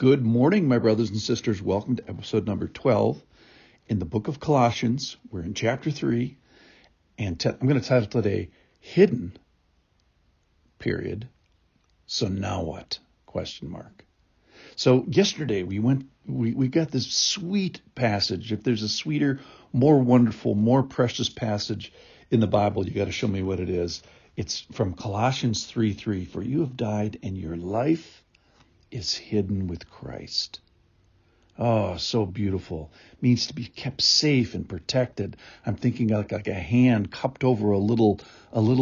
Good morning, my brothers and sisters. Welcome to episode number 12 in the book of Colossians. We're in chapter 3, and I'm going to title today, Hidden, period. So now what? Question mark. So yesterday we got this sweet passage. If there's a sweeter, more wonderful, more precious passage in the Bible, you got to show me what it is. It's from Colossians 3:3. For you have died, and your life is hidden with Christ. Oh, so beautiful. It means to be kept safe and protected. I'm thinking like a hand cupped over a little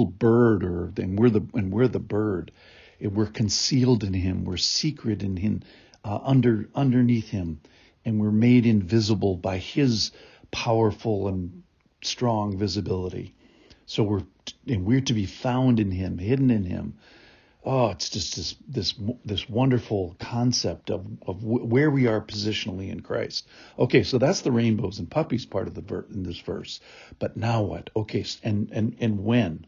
bird, and we're the bird. We're concealed in Him. We're secret in Him, underneath Him, and we're made invisible by His powerful and strong visibility. So we're to be found in Him, hidden in Him. Oh, it's just this wonderful concept of where we are positionally in Christ. Okay, so that's the rainbows and puppies part of in this verse. But now what? Okay, and when?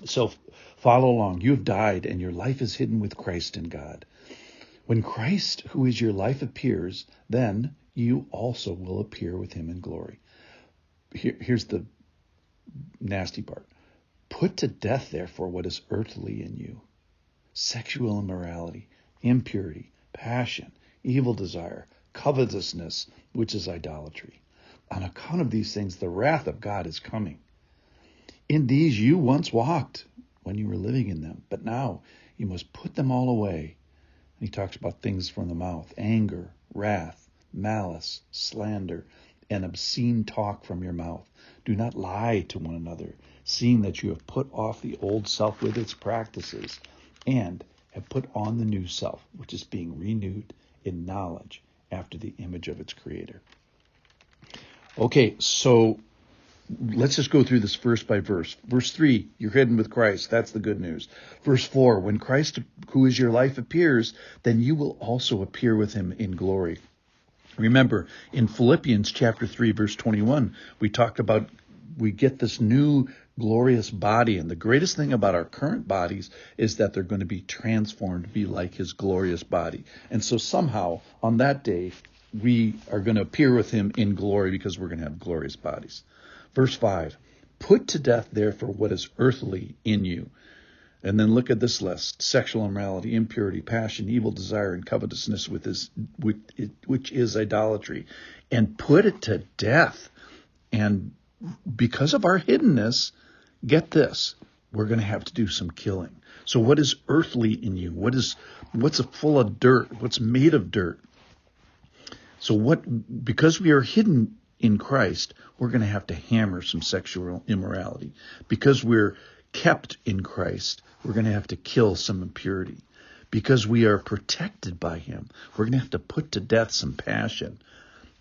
So follow along. You have died, and your life is hidden with Christ in God. When Christ, who is your life, appears, then you also will appear with Him in glory. Here's the nasty part. Put to death, therefore, what is earthly in you: sexual immorality, impurity, passion, evil desire, covetousness, which is idolatry. On account of these things, the wrath of God is coming. In these you once walked when you were living in them, but now you must put them all away. And he talks about things from the mouth: anger, wrath, malice, slander, and obscene talk from your mouth. Do not lie to one another, seeing that you have put off the old self with its practices, and have put on the new self, which is being renewed in knowledge after the image of its creator. Okay, so let's just go through this verse by verse. Verse 3, you're hidden with Christ. That's the good news. Verse 4, when Christ, who is your life, appears, then you will also appear with Him in glory. Remember, in Philippians chapter 3, verse 21, we talked about we get this new glorious body. And the greatest thing about our current bodies is that they're going to be transformed to be like His glorious body. And so somehow on that day, we are going to appear with Him in glory because we're going to have glorious bodies. Verse 5, put to death, therefore, what is earthly in you. And then look at this list: sexual immorality, impurity, passion, evil desire, and covetousness, which is idolatry. And put it to death. And because of our hiddenness, get this, we're going to have to do some killing. So what is earthly in you? What's full of dirt? What's made of dirt? So because we are hidden in Christ, we're going to have to hammer some sexual immorality. Because we're kept in Christ, we're going to have to kill some impurity. Because we are protected by Him, we're going to have to put to death some passion.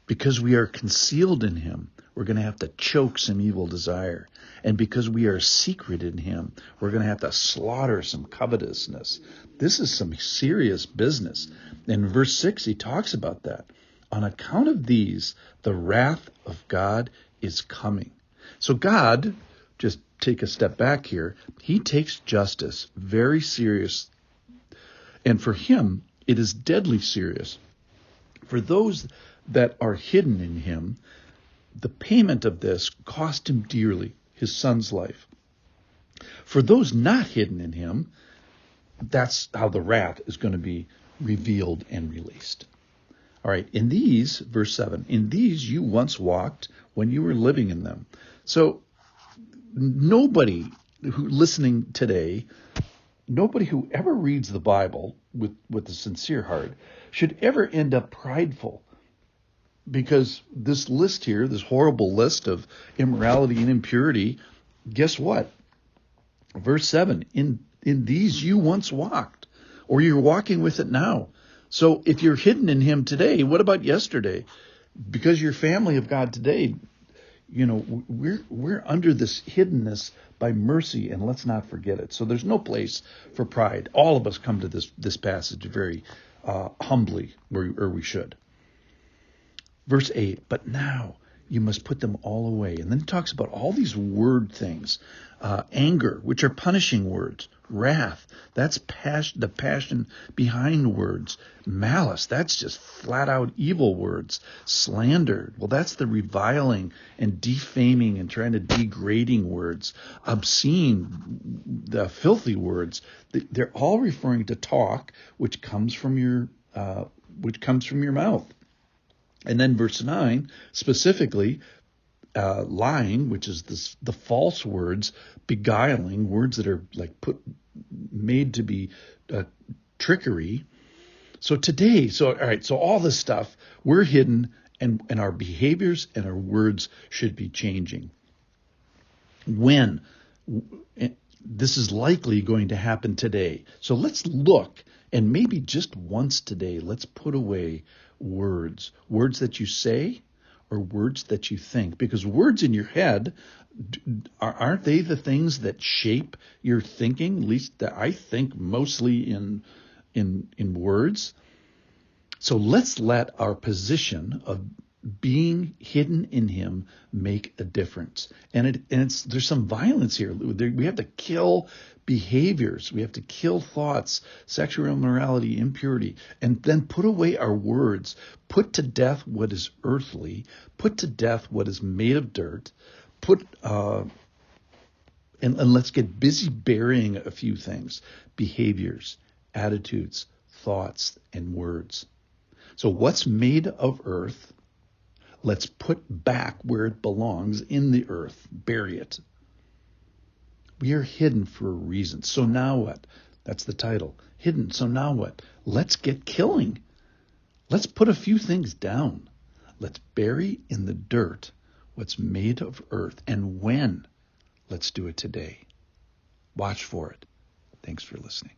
Because we are concealed in Him, we're going to have to choke some evil desire. And because we are secret in Him, we're going to have to slaughter some covetousness. This is some serious business. In verse 6, he talks about that. On account of these, the wrath of God is coming. So God, just take a step back here, He takes justice very serious. And for Him, it is deadly serious. For those that are hidden in Him, the payment of this cost Him dearly, His Son's life. For those not hidden in Him, that's how the wrath is going to be revealed and released. All right, in these, verse 7, in these you once walked when you were living in them. So nobody who listening today, nobody who ever reads the Bible with a sincere heart should ever end up prideful. Because this list here, this horrible list of immorality and impurity, guess what? Verse 7, in these you once walked, or you're walking with it now. So if you're hidden in Him today, what about yesterday? Because you're family of God today, we're under this hiddenness by mercy, and let's not forget it. So there's no place for pride. All of us come to this passage very humbly, or we should. Verse 8, but now you must put them all away. And then it talks about all these word things. Anger, which are punishing words. Wrath, that's the passion behind words. Malice, that's just flat out evil words. Slander, well, that's the reviling and defaming and trying to degrading words. Obscene, the filthy words. They're all referring to talk, which comes from your mouth. And then verse 9, specifically, lying, which is the false words, beguiling, words that are like made to be trickery. So today, all right, so all this stuff, we're hidden, and our behaviors and our words should be changing. When? This is likely going to happen today. So let's look, and maybe just once today, let's put away words that you say or words that you think. Because words in your head, aren't they the things that shape your thinking? At least that I think mostly in words. So let's let our position of being hidden in him make a difference. And there's some violence here. We have to kill behaviors. We have to kill thoughts, sexual immorality, impurity, and then put away our words. Put to death what is earthly. Put to death what is made of dirt. And let's get busy burying a few things: behaviors, attitudes, thoughts, and words. So what's made of earth, let's put back where it belongs in the earth. Bury it. We are hidden for a reason. So now what? That's the title. Hidden. So now what? Let's get killing. Let's put a few things down. Let's bury in the dirt what's made of earth. And when? Let's do it today. Watch for it. Thanks for listening.